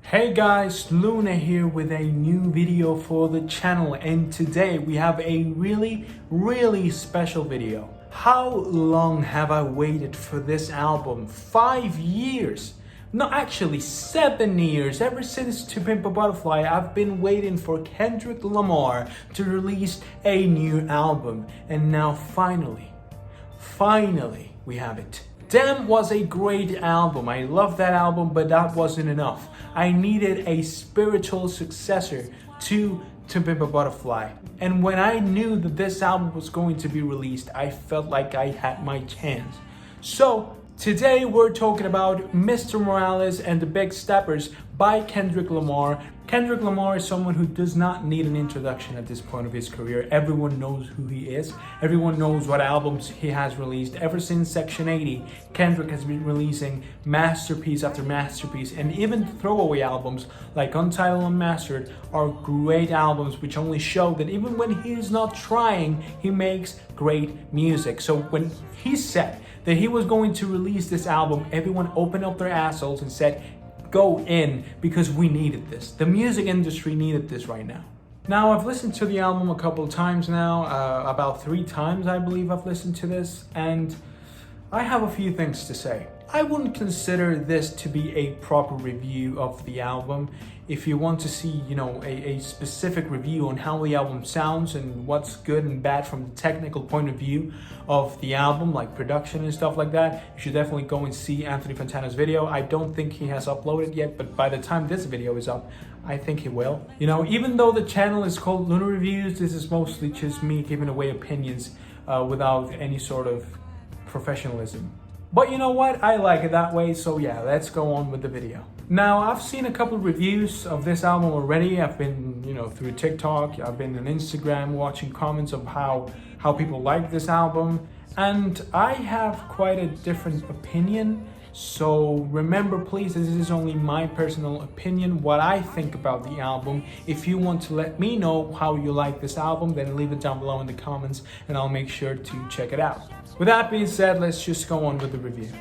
Hey guys, Luna here with a new video for the channel, and today we have a really special video. How long have I waited for this album? 5 years. No, actually 7 years. Ever since To Pimp a Butterfly, I've been waiting for Kendrick Lamar to release a new album. And now finally, we have it. Damn was a great album. I love that album, but that wasn't enough. I needed a spiritual successor to Pimp a Butterfly. And when I knew that this album was going to be released, I felt like I had my chance. So today we're talking about Mr. Morales and the Big Steppers by Kendrick Lamar. Kendrick Lamar is someone who does not need an introduction at this point of his career. Everyone knows who he is. Everyone knows what albums he has released. Ever since Section 80, Kendrick has been releasing masterpiece after masterpiece, and even throwaway albums like Untitled Unmastered are great albums which only show that even when he's not trying, he makes great music. So when he said that he was going to release this album, everyone opened up their assholes and said, go in, because we needed this. The music industry needed this right now. Now, I've listened to the album a couple of times now, about 3 times I believe I've listened to this, and I have a few things to say. I wouldn't consider this to be a proper review of the album. If you want to see, a specific review on how the album sounds and what's good and bad from the technical point of view of the album, like production and stuff like that, you should definitely go and see Anthony Fantana's video. I don't think he has uploaded yet, but by the time this video is up, I think he will. Even though the channel is called Luna Reviews, this is mostly just me giving away opinions without any sort of professionalism. But you know what? I like it that way, so yeah, let's go on with the video. Now, I've seen a couple of reviews of this album already. I've been, through TikTok, I've been on Instagram watching comments of how people like this album, and I have quite a different opinion. So remember, please, this is only my personal opinion, what I think about the album. If you want to let me know how you like this album, then leave it down below in the comments and I'll make sure to check it out. With that being said, let's just go on with the review.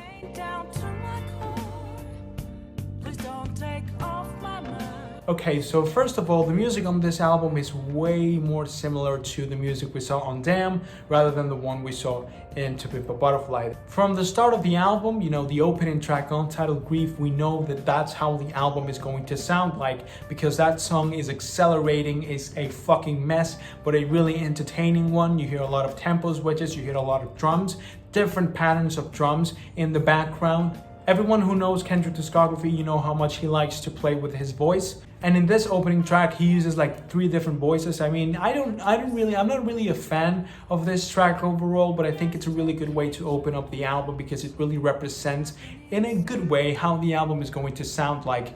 Okay, so first of all, the music on this album is way more similar to the music we saw on Damn rather than the one we saw in To Pimp a Butterfly. From the start of the album, the opening track, Untitled Grief, we know that that's how the album is going to sound like, because that song is accelerating, is a fucking mess, but a really entertaining one. You hear a lot of tempo switches, you hear a lot of drums, different patterns of drums in the background. Everyone who knows Kendrick's discography, you know how much he likes to play with his voice. And in this opening track, he uses like 3 different voices. I mean, I'm not really a fan of this track overall, but I think it's a really good way to open up the album because it really represents in a good way how the album is going to sound like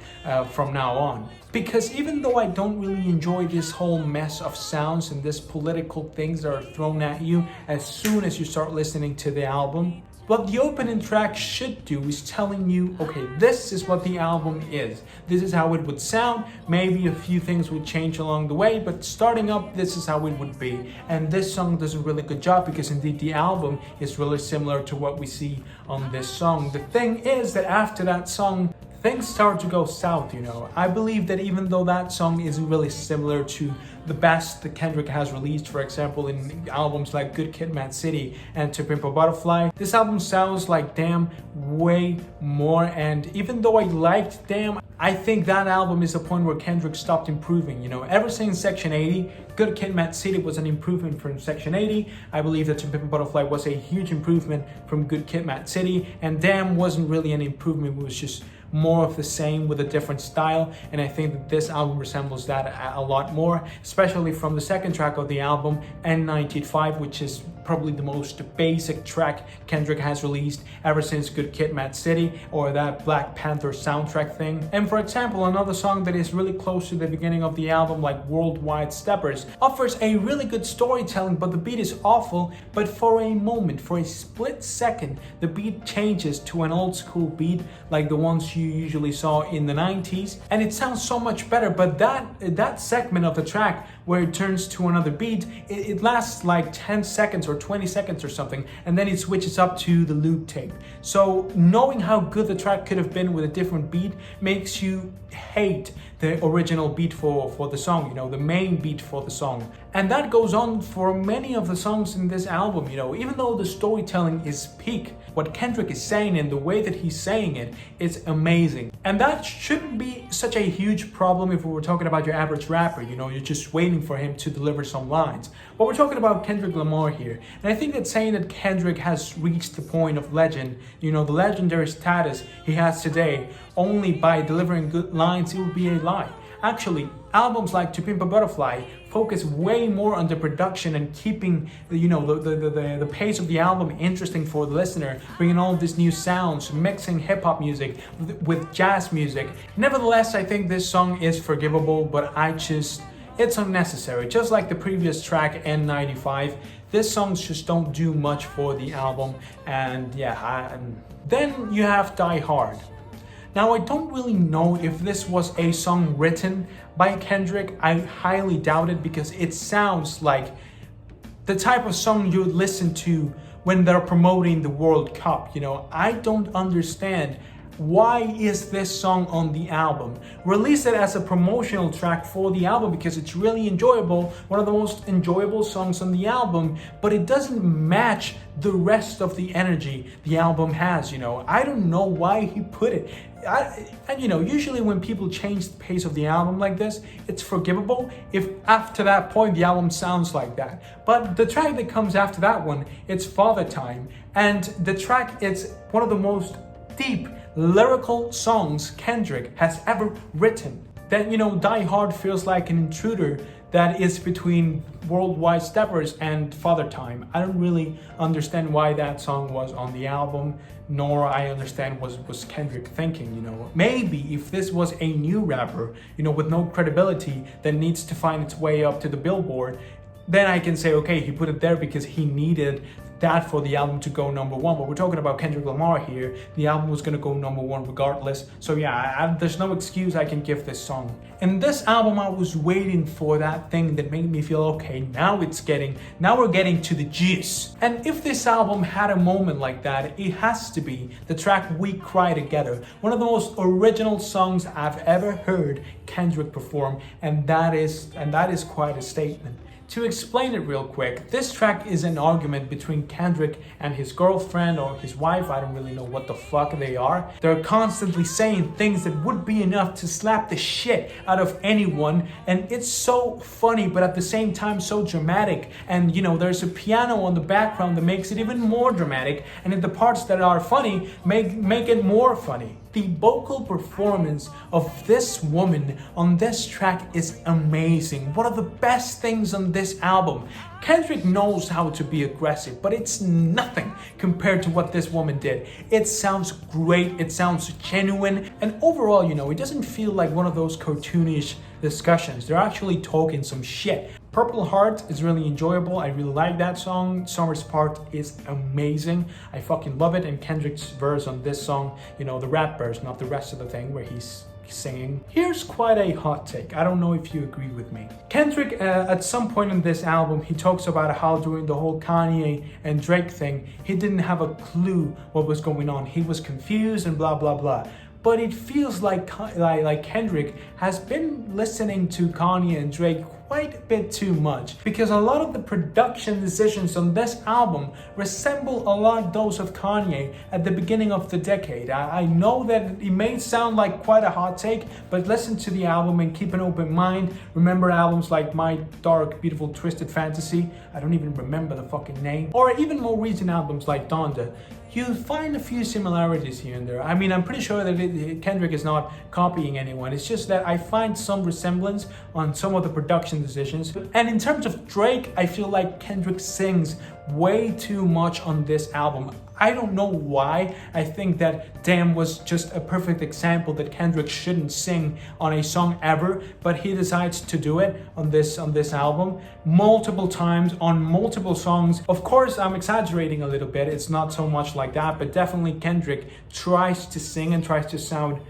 from now on. Because even though I don't really enjoy this whole mess of sounds and this political things that are thrown at you as soon as you start listening to the album, what the opening track should do is telling you, okay, this is what the album is. This is how it would sound. Maybe a few things would change along the way, but starting up, this is how it would be. And this song does a really good job because indeed the album is really similar to what we see on this song. The thing is that after that song, things start to go south, I believe that even though that song isn't really similar to the best that Kendrick has released, for example, in albums like Good Kid, Mad City and To Pimp a Butterfly, this album sounds like Damn way more. And even though I liked Damn, I think that album is the point where Kendrick stopped improving. Ever since Section 80, Good Kid, Mad City was an improvement from Section 80. I believe that To Pimp a Butterfly was a huge improvement from Good Kid, Mad City, and Damn wasn't really an improvement. It was just more of the same with a different style, and I think that this album resembles that a lot more, especially from the second track of the album, N95, which is probably the most basic track Kendrick has released ever since Good Kid, Mad City, or that Black Panther soundtrack thing. And for example, another song that is really close to the beginning of the album, like Worldwide Steppers, offers a really good storytelling, but the beat is awful. But for a moment, for a split second, the beat changes to an old school beat like the ones you usually saw in the 90s, and it sounds so much better. But that segment of the track where it turns to another beat, it lasts like 10 seconds or 20 seconds or something, and then it switches up to the loop tape. So knowing how good the track could have been with a different beat makes you hate the original beat for the song, you know, the main beat for the song. And that goes on for many of the songs in this album, you know, even though the storytelling is peak, what Kendrick is saying and the way that he's saying it is amazing. And that shouldn't be such a huge problem if we were talking about your average rapper, you know, you're just waiting for him to deliver some lines. But we're talking about Kendrick Lamar here. And I think that saying that Kendrick has reached the point of legend, you know, the legendary status he has today, only by delivering good lines, it would be a lie. Actually, albums like To Pimp a Butterfly focus way more on the production and keeping, you know, the pace of the album interesting for the listener, bringing all of these new sounds, mixing hip-hop music with jazz music. Nevertheless, I think this song is forgivable, but it's unnecessary. Just like the previous track, N95, this songs just don't do much for the album. And yeah, then you have Die Hard. Now, I don't really know if this was a song written by Kendrick. I highly doubt it, because it sounds like the type of song you would listen to when they're promoting the World Cup. You know, I don't understand why is this song on the album. Release it as a promotional track for the album because it's really enjoyable, one of the most enjoyable songs on the album, but it doesn't match the rest of the energy the album has, you know. I don't know why he put it. And you know, usually when people change the pace of the album like this, it's forgivable if after that point the album sounds like that. But the track that comes after that one, it's Father Time, and the track is one of the most deep lyrical songs Kendrick has ever written. Then, you know, Die Hard feels like an intruder that is between Worldwide Steppers and Father Time. I don't really understand why that song was on the album, nor I understand what was Kendrick thinking, you know. Maybe if this was a new rapper, you know, with no credibility that needs to find its way up to the Billboard, then I can say, okay, he put it there because he needed that for the album to go number one. But we're talking about Kendrick Lamar here. The album was gonna go number one regardless. So yeah, there's no excuse I can give this song. In this album, I was waiting for that thing that made me feel, okay, now we're getting to the juice. And if this album had a moment like that, it has to be the track We Cry Together, one of the most original songs I've ever heard Kendrick perform, and that is quite a statement. To explain it real quick, this track is an argument between Kendrick and his girlfriend or his wife. I don't really know what the fuck they are. They're constantly saying things that would be enough to slap the shit out of anyone, and it's so funny but at the same time so dramatic. And you know, there's a piano on the background that makes it even more dramatic, and in the parts that are funny make it more funny. The vocal performance of this woman on this track is amazing. One of the best things on this album. Kendrick knows how to be aggressive, but it's nothing compared to what this woman did. It sounds great, it sounds genuine, and overall, you know, it doesn't feel like one of those cartoonish discussions. They're actually talking some shit. Purple Heart is really enjoyable. I really like that song. Summer's part is amazing. I fucking love it. And Kendrick's verse on this song, you know, the rap verse, not the rest of the thing where he's singing. Here's quite a hot take. I don't know if you agree with me. Kendrick, at some point in this album, he talks about how during the whole Kanye and Drake thing, he didn't have a clue what was going on. He was confused and blah, blah, blah. But it feels like Kendrick has been listening to Kanye and Drake quite a bit too much, because a lot of the production decisions on this album resemble a lot those of Kanye at the beginning of the decade. I know that it may sound like quite a hot take, but listen to the album and keep an open mind. Remember albums like My Dark, Beautiful, Twisted Fantasy, I don't even remember the fucking name, or even more recent albums like Donda. You find a few similarities here and there. I mean, I'm pretty sure that Kendrick is not copying anyone. It's just that I find some resemblance on some of the production decisions. And in terms of Drake, I feel like Kendrick sings way too much on this album. I don't know why. I think that Damn was just a perfect example that Kendrick shouldn't sing on a song ever, but he decides to do it on this album multiple times on multiple songs. Of course, I'm exaggerating a little bit. It's not so much like that, but definitely Kendrick tries to sing and tries to sound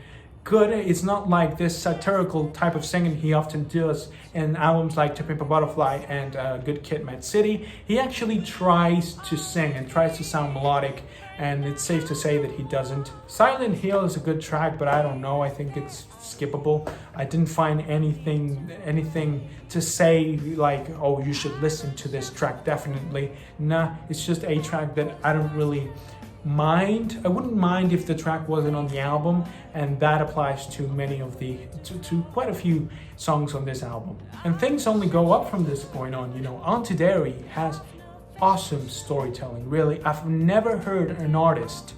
good. It's not like this satirical type of singing he often does in albums like To Pimp a Butterfly and Good Kid, Mad City. He actually tries to sing and tries to sound melodic, and it's safe to say that he doesn't. Silent Hill is a good track, but I don't know, I think it's skippable. I didn't find anything to say like, oh, you should listen to this track definitely. Nah, it's just a track that I don't really mind. I wouldn't mind if the track wasn't on the album, and that applies to many of to quite a few songs on this album. And things only go up from this point on. Auntie Dairy has awesome storytelling. Really, I've never heard an artist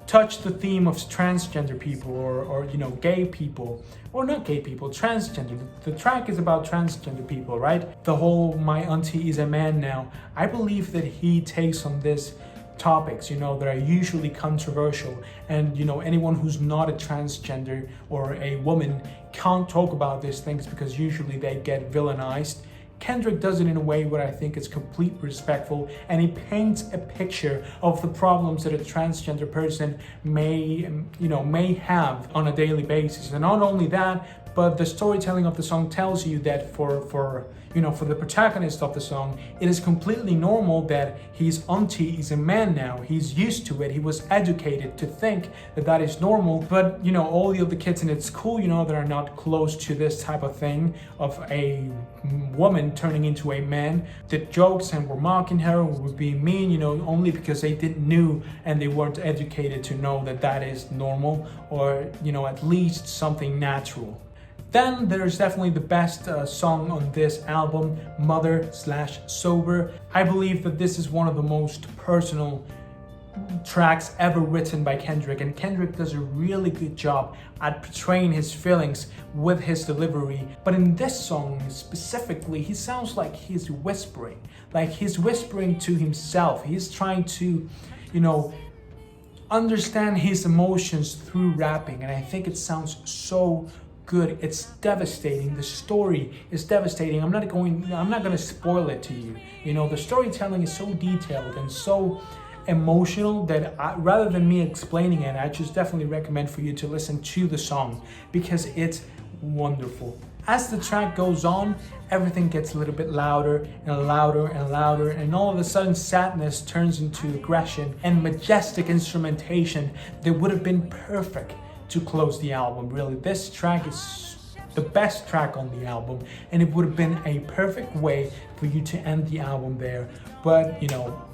touch the theme of transgender people or gay people, or not gay people, transgender. The track is about transgender people, right? The whole "my auntie is a man now." I believe that he takes on this topics that are usually controversial, and anyone who's not a transgender or a woman can't talk about these things because usually they get villainized. Kendrick does it in a way where I think it's completely respectful, and he paints a picture of the problems that a transgender person may have on a daily basis. And not only that, but the storytelling of the song tells you that for the protagonist of the song, it is completely normal that his auntie is a man now. He's used to it. He was educated to think that that is normal. But all the other kids in school, that are not close to this type of thing of a woman turning into a man, did jokes and were mocking her, were being mean, only because they didn't know and they weren't educated to know that that is normal, or at least something natural. Then there's definitely the best song on this album, Mother/Sober. I believe that this is one of the most personal tracks ever written by Kendrick, and Kendrick does a really good job at portraying his feelings with his delivery. But in this song specifically, he sounds like he's whispering to himself. He's trying to, understand his emotions through rapping, and I think it sounds so good. It's devastating. The story is devastating. I'm not going to spoil it to you. The storytelling is so detailed and so emotional that rather than me explaining it, I just definitely recommend for you to listen to the song because it's wonderful. As the track goes on, everything gets a little bit louder and louder and louder, and all of a sudden sadness turns into aggression and majestic instrumentation that would have been perfect to close the album. Really, this track is the best track on the album, and it would have been a perfect way for you to end the album there. But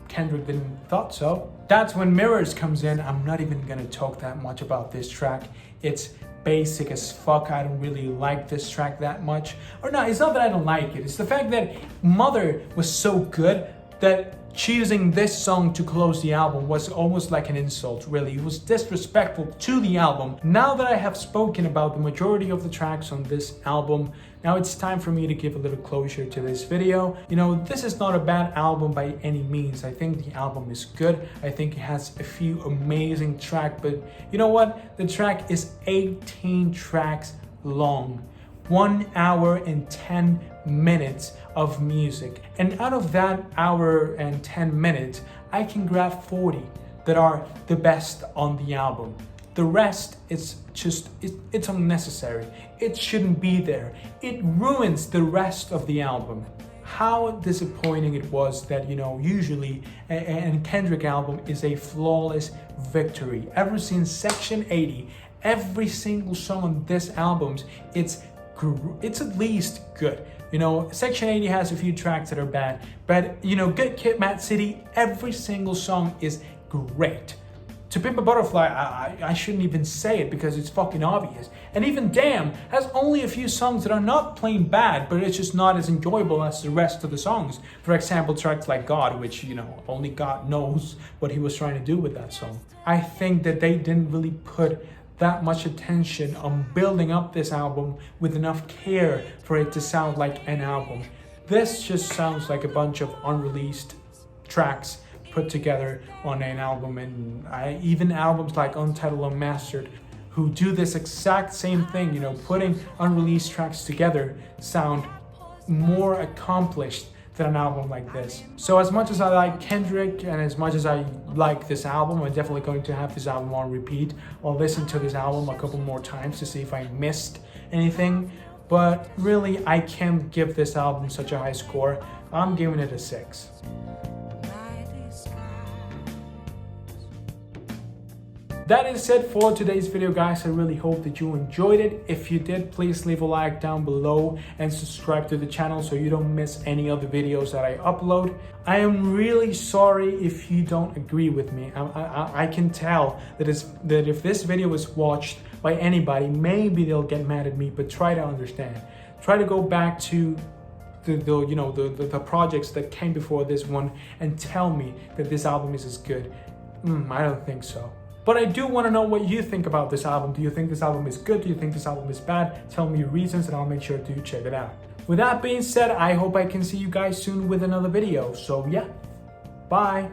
Kendrick didn't thought so. That's when Mirrors comes in. I'm not even gonna talk that much about this track. It's basic as fuck. I don't really like this track that much. Or no, it's not that I don't like it. It's the fact that Mother was so good that choosing this song to close the album was almost like an insult, really. It was disrespectful to the album. Now that I have spoken about the majority of the tracks on this album, now it's time for me to give a little closure to this video. This is not a bad album by any means. I think the album is good. I think it has a few amazing tracks, but you know what? The track is 18 tracks long. 1 hour and 10 minutes of music. And out of that hour and 10 minutes, I can grab 40 that are the best on the album. The rest is just, it's unnecessary. It shouldn't be there. It ruins the rest of the album. How disappointing it was that, usually a Kendrick album is a flawless victory. Ever since Section 80, every single song on this album, it's at least good. Section 80 has a few tracks that are bad, but Good Kid, Mad City, every single song is great. To Pimp a Butterfly, I shouldn't even say it because it's fucking obvious. And even Damn has only a few songs that are not plain bad, but it's just not as enjoyable as the rest of the songs. For example, tracks like God, which, only God knows what he was trying to do with that song. I think that they didn't really put that much attention on building up this album with enough care for it to sound like an album. This just sounds like a bunch of unreleased tracks put together on an album, and even albums like Untitled Unmastered, who do this exact same thing, putting unreleased tracks together, sound more accomplished than an album like this. So as much as I like Kendrick and as much as I like this album, I'm definitely going to have this album on repeat. I'll listen to this album a couple more times to see if I missed anything. But really, I can't give this album such a high score. I'm giving it a 6. That is it for today's video, guys. I really hope that you enjoyed it. If you did, please leave a like down below and subscribe to the channel so you don't miss any of the videos that I upload. I am really sorry if you don't agree with me. I can tell that if this video is watched by anybody, maybe they'll get mad at me, but try to understand. Try to go back to the projects that came before this one and tell me that this album is as good. I don't think so. But I do want to know what you think about this album. Do you think this album is good? Do you think this album is bad? Tell me your reasons and I'll make sure to check it out. With that being said, I hope I can see you guys soon with another video. So yeah, bye.